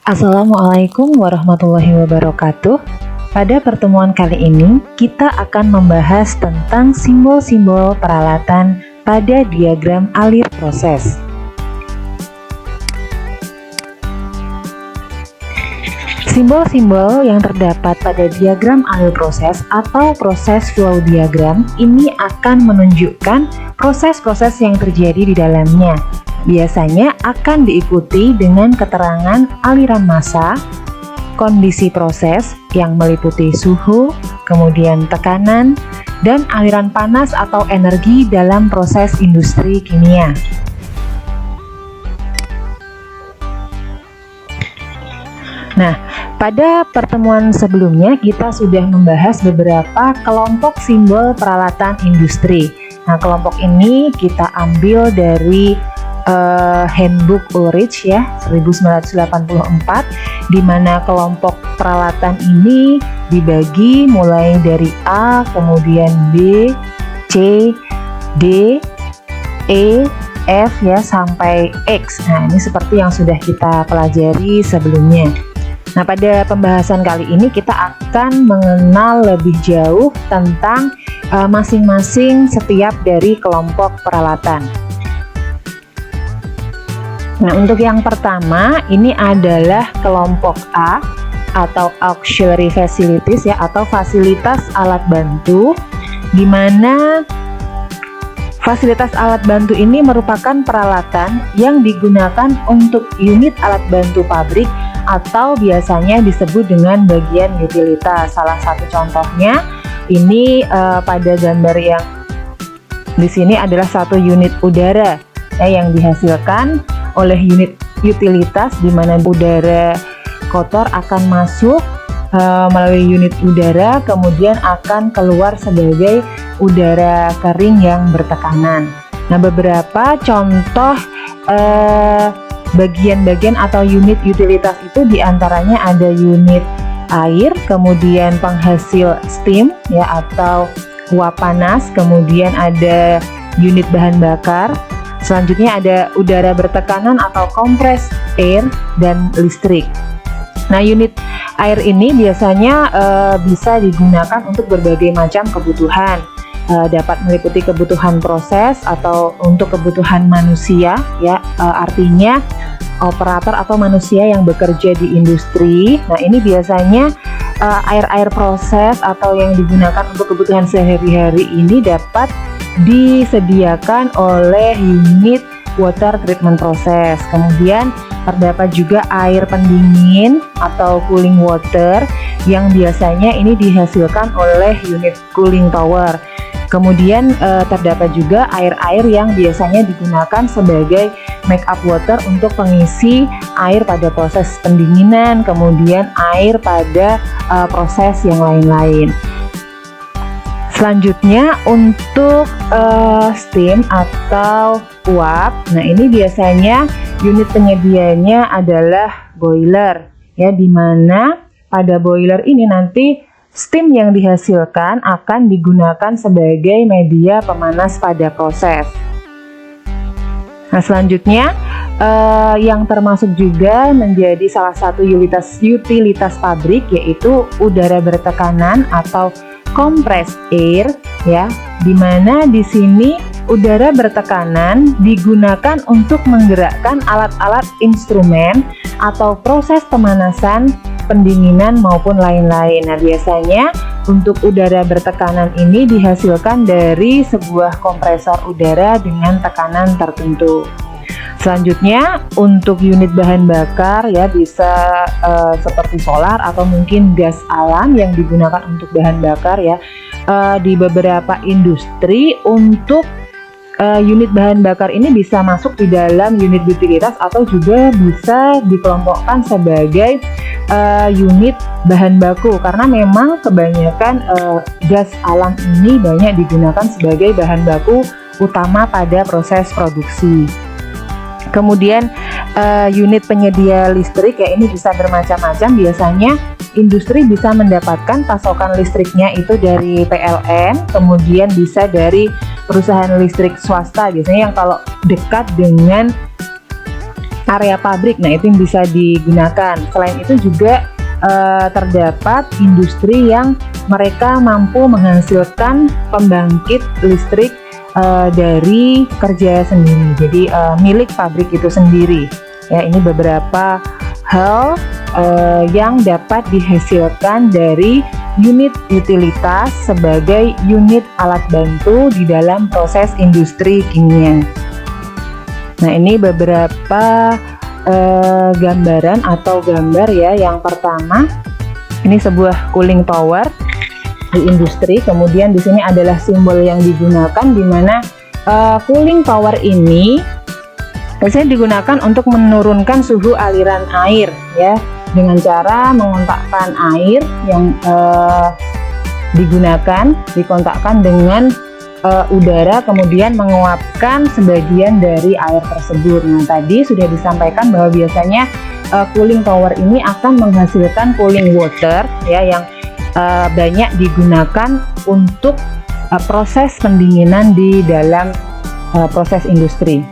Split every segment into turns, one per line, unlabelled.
Assalamualaikum warahmatullahi wabarakatuh. Pada pertemuan kali ini, kita akan membahas tentang simbol-simbol peralatan pada diagram alir proses. Simbol-simbol yang terdapat pada diagram alir proses atau proses flow diagram ini akan menunjukkan proses-proses yang terjadi di dalamnya. Biasanya akan diikuti dengan keterangan aliran massa, kondisi proses yang meliputi suhu, kemudian tekanan, dan aliran panas atau energi dalam proses industri kimia. Nah, pada pertemuan sebelumnya kita sudah membahas beberapa kelompok simbol peralatan industri. Nah, kelompok ini kita ambil dari Handbook Ulrich ya 1984, di mana kelompok peralatan ini dibagi mulai dari A, kemudian B, C, D, E, F ya sampai X. Nah, ini seperti yang sudah kita pelajari sebelumnya. Nah, pada pembahasan kali ini kita akan mengenal lebih jauh tentang masing-masing setiap dari kelompok peralatan. Nah, untuk yang pertama ini adalah kelompok A atau auxiliary facilities ya, atau fasilitas alat bantu, di mana fasilitas alat bantu ini merupakan peralatan yang digunakan untuk unit alat bantu pabrik atau biasanya disebut dengan bagian utilitas. Salah satu contohnya ini pada gambar yang di sini adalah satu unit udara yang dihasilkan oleh unit utilitas, di mana udara kotor akan masuk melalui unit udara, kemudian akan keluar sebagai udara kering yang bertekanan. Nah, beberapa contoh bagian-bagian atau unit utilitas itu diantaranya ada unit air, kemudian penghasil steam ya atau uap panas, kemudian ada unit bahan bakar. Selanjutnya ada udara bertekanan atau compressed air dan listrik. Nah, unit air ini biasanya bisa digunakan untuk berbagai macam kebutuhan. Dapat meliputi kebutuhan proses atau untuk kebutuhan manusia ya, artinya operator atau manusia yang bekerja di industri. Nah, ini biasanya air-air proses atau yang digunakan untuk kebutuhan sehari-hari ini dapat disediakan oleh unit water treatment process. Kemudian terdapat juga air pendingin atau cooling water yang biasanya ini dihasilkan oleh unit cooling tower. Kemudian terdapat juga air-air yang biasanya digunakan sebagai make up water untuk pengisi air pada proses pendinginan, kemudian air pada proses yang lain-lain. Selanjutnya untuk steam atau uap. Nah, ini biasanya unit penyedianya adalah boiler ya, di mana pada boiler ini nanti steam yang dihasilkan akan digunakan sebagai media pemanas pada proses. Nah, selanjutnya yang termasuk juga menjadi salah satu utilitas pabrik yaitu udara bertekanan atau compressed air ya, dimana di sini udara bertekanan digunakan untuk menggerakkan alat-alat instrumen atau proses pemanasan, pendinginan maupun lain-lain. Nah, biasanya untuk udara bertekanan ini dihasilkan dari sebuah kompresor udara dengan tekanan tertentu. Selanjutnya untuk unit bahan bakar ya, bisa seperti solar atau mungkin gas alam yang digunakan untuk bahan bakar ya. Di beberapa industri untuk unit bahan bakar ini bisa masuk di dalam unit utilitas atau juga bisa dikelompokkan sebagai unit bahan baku, karena memang kebanyakan gas alam ini banyak digunakan sebagai bahan baku utama pada proses produksi. Kemudian unit penyedia listrik ya, ini bisa bermacam-macam. Biasanya industri bisa mendapatkan pasokan listriknya itu dari PLN, kemudian bisa dari perusahaan listrik swasta, biasanya yang kalau dekat dengan area pabrik. Nah, itu yang bisa digunakan. Selain itu juga terdapat industri yang mereka mampu menghasilkan pembangkit listrik dari kerja sendiri, jadi milik pabrik itu sendiri. Ya, ini beberapa hal yang dapat dihasilkan dari unit utilitas sebagai unit alat bantu di dalam proses industri kimia. Nah, ini beberapa gambaran atau gambar ya. Yang pertama, ini sebuah cooling tower di industri. Kemudian di sini adalah simbol yang digunakan, di mana cooling tower ini biasanya digunakan untuk menurunkan suhu aliran air ya, dengan cara mengontakkan air yang dikontakkan dengan udara, kemudian menguapkan sebagian dari air tersebut. Nah, tadi sudah disampaikan bahwa biasanya cooling tower ini akan menghasilkan cooling water ya, yang banyak digunakan untuk proses pendinginan di dalam proses industri.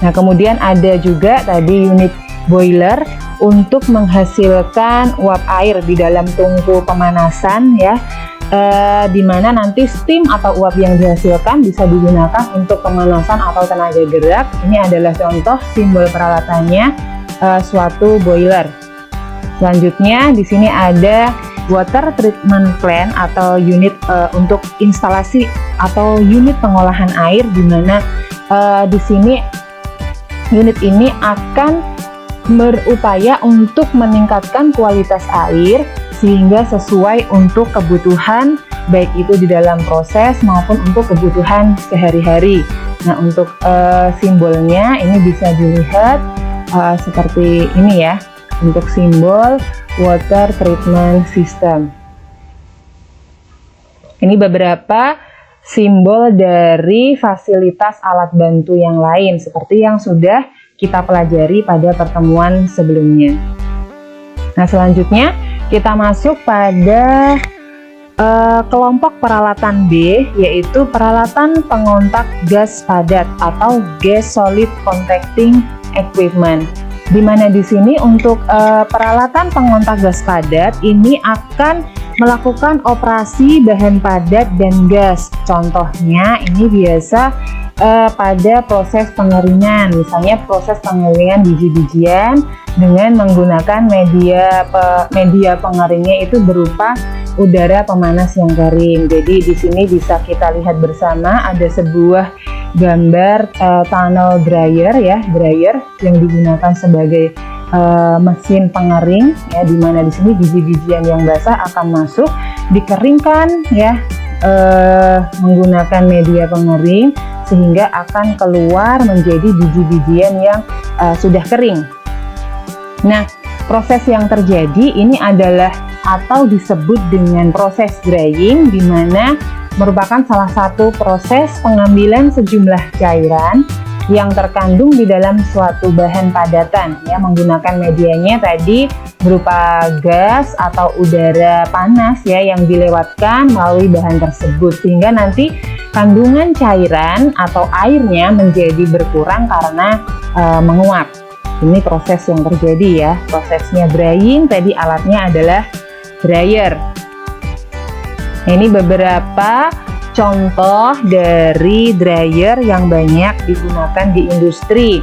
Nah, kemudian ada juga tadi unit boiler untuk menghasilkan uap air di dalam tungku pemanasan ya, di mana nanti steam atau uap yang dihasilkan bisa digunakan untuk pemanasan atau tenaga gerak. Ini adalah contoh simbol peralatannya suatu boiler. Selanjutnya di sini ada water treatment plant atau unit untuk instalasi atau unit pengolahan air, di mana di sini unit ini akan berupaya untuk meningkatkan kualitas air sehingga sesuai untuk kebutuhan, baik itu di dalam proses maupun untuk kebutuhan sehari-hari. Nah, untuk simbolnya ini bisa dilihat seperti ini ya, untuk simbol water treatment system. Ini beberapa simbol dari fasilitas alat bantu yang lain seperti yang sudah kita pelajari pada pertemuan sebelumnya. Nah, selanjutnya kita masuk pada kelompok peralatan B, yaitu peralatan pengontak gas padat atau gas solid contacting equipment. Di mana di sini untuk peralatan pengontak gas padat ini akan melakukan operasi bahan padat dan gas. Contohnya ini biasa pada proses pengeringan, misalnya proses pengeringan biji-bijian dengan menggunakan media pengeringnya itu berupa udara pemanas yang kering. Jadi di sini bisa kita lihat bersama ada sebuah gambar tunnel dryer ya, dryer yang digunakan sebagai mesin pengering ya, di mana di sini biji-bijian yang basah akan masuk, dikeringkan ya menggunakan media pengering sehingga akan keluar menjadi biji-bijian yang sudah kering. Nah, proses yang terjadi ini adalah atau disebut dengan proses drying, di mana merupakan salah satu proses pengambilan sejumlah cairan yang terkandung di dalam suatu bahan padatan ya, menggunakan medianya tadi berupa gas atau udara panas ya yang dilewatkan melalui bahan tersebut, sehingga nanti kandungan cairan atau airnya menjadi berkurang karena menguap. Ini proses yang terjadi ya, prosesnya drying, tadi alatnya adalah dryer. Ini beberapa contoh dari dryer yang banyak digunakan di industri.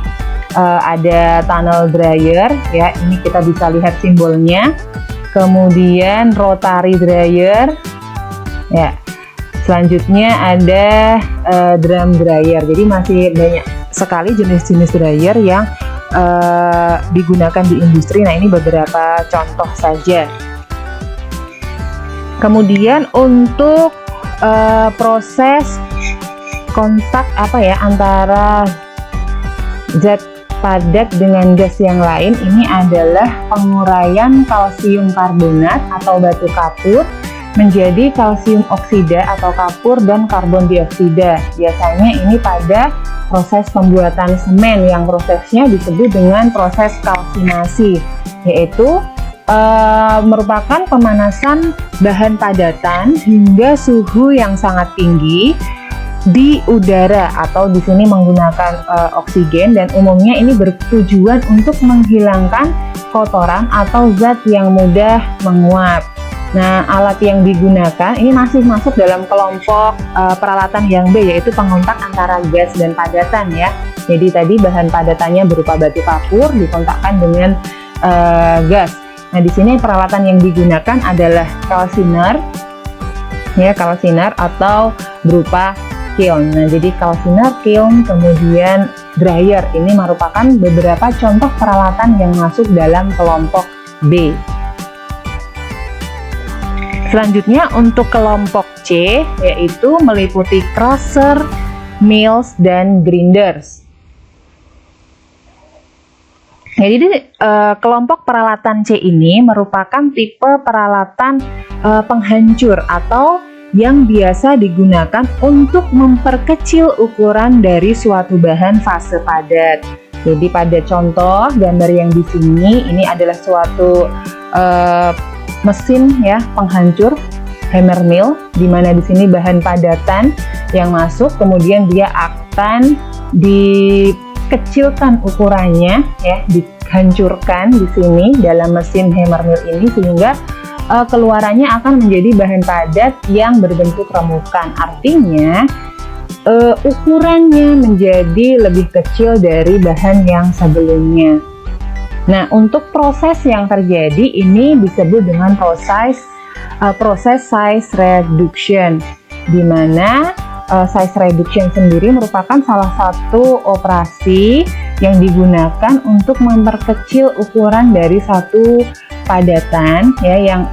Ada tunnel dryer ya, ini kita bisa lihat simbolnya. Kemudian rotary dryer ya. Selanjutnya ada drum dryer. Jadi masih banyak sekali jenis-jenis dryer yang digunakan di industri. Nah, ini beberapa contoh saja. Kemudian untuk proses kontak antara zat padat dengan gas yang lain, ini adalah penguraian kalsium karbonat atau batu kapur menjadi kalsium oksida atau kapur dan karbon dioksida. Biasanya ini pada proses pembuatan semen yang prosesnya disebut dengan proses kalsinasi, yaitu merupakan pemanasan bahan padatan hingga suhu yang sangat tinggi di udara atau di sini menggunakan oksigen, dan umumnya ini bertujuan untuk menghilangkan kotoran atau zat yang mudah menguap. Nah, alat yang digunakan ini masih masuk dalam kelompok peralatan yang B, yaitu pengontak antara gas dan padatan ya. Jadi tadi bahan padatannya berupa batu kapur dikontakkan dengan gas. Nah, di sini peralatan yang digunakan adalah kalsiner ya, kalsiner atau berupa kiln. Nah, jadi kalsiner, kiln, kemudian dryer ini merupakan beberapa contoh peralatan yang masuk dalam kelompok B. Selanjutnya untuk kelompok C, yaitu meliputi crusher, mills, dan grinders. Jadi kelompok peralatan C ini merupakan tipe peralatan penghancur atau yang biasa digunakan untuk memperkecil ukuran dari suatu bahan fase padat. Jadi pada contoh gambar yang di sini ini adalah suatu mesin ya penghancur, hammer mill, di mana di sini bahan padatan yang masuk, kemudian dia akan dikecilkan ukurannya ya, dihancurkan di sini dalam mesin hammer mill ini, sehingga keluarannya akan menjadi bahan padat yang berbentuk remukan. Artinya ukurannya menjadi lebih kecil dari bahan yang sebelumnya. Nah, untuk proses yang terjadi ini disebut dengan proses size reduction, di mana size reduction sendiri merupakan salah satu operasi yang digunakan untuk memperkecil ukuran dari satu padatan ya, yang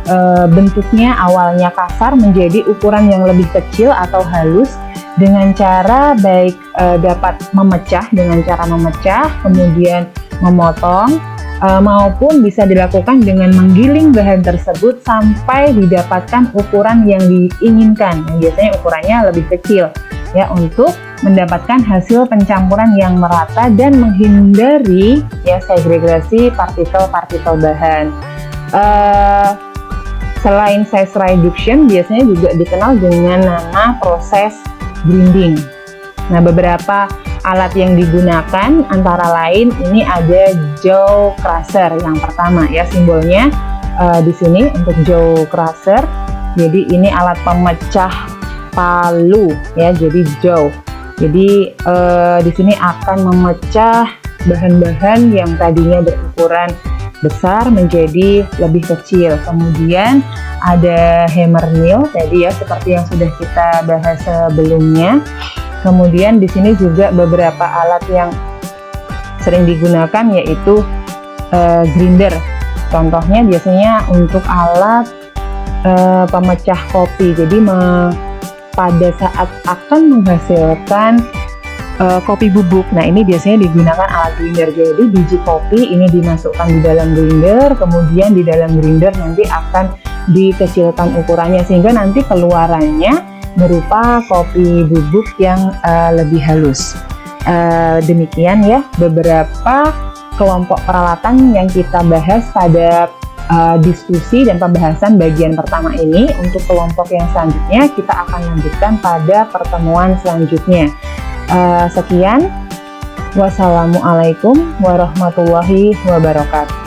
bentuknya awalnya kasar menjadi ukuran yang lebih kecil atau halus dengan cara baik dapat memecah dengan cara memecah, kemudian memotong, maupun bisa dilakukan dengan menggiling bahan tersebut sampai didapatkan ukuran yang diinginkan, yang biasanya ukurannya lebih kecil ya, untuk mendapatkan hasil pencampuran yang merata dan menghindari ya segregasi partikel-partikel bahan. Selain size reduction, biasanya juga dikenal dengan nama proses grinding. Nah, beberapa alat yang digunakan antara lain ini ada jaw crusher yang pertama ya, simbolnya di sini untuk jaw crusher. Jadi ini alat pemecah palu ya, jadi jaw. Jadi di sini akan memecah bahan-bahan yang tadinya berukuran besar menjadi lebih kecil. Kemudian ada hammer mill tadi ya, seperti yang sudah kita bahas sebelumnya. Kemudian di sini juga beberapa alat yang sering digunakan yaitu grinder. Contohnya biasanya untuk alat pemecah kopi. Jadi pada saat akan menghasilkan kopi bubuk, nah ini biasanya digunakan alat grinder. Jadi biji kopi ini dimasukkan di dalam grinder, kemudian di dalam grinder nanti akan dikecilkan ukurannya sehingga nanti keluarannya berupa kopi bubuk yang lebih halus. Demikian ya beberapa kelompok peralatan yang kita bahas pada diskusi dan pembahasan bagian pertama ini. Untuk kelompok yang selanjutnya kita akan lanjutkan pada pertemuan selanjutnya. Sekian, wassalamualaikum warahmatullahi wabarakatuh.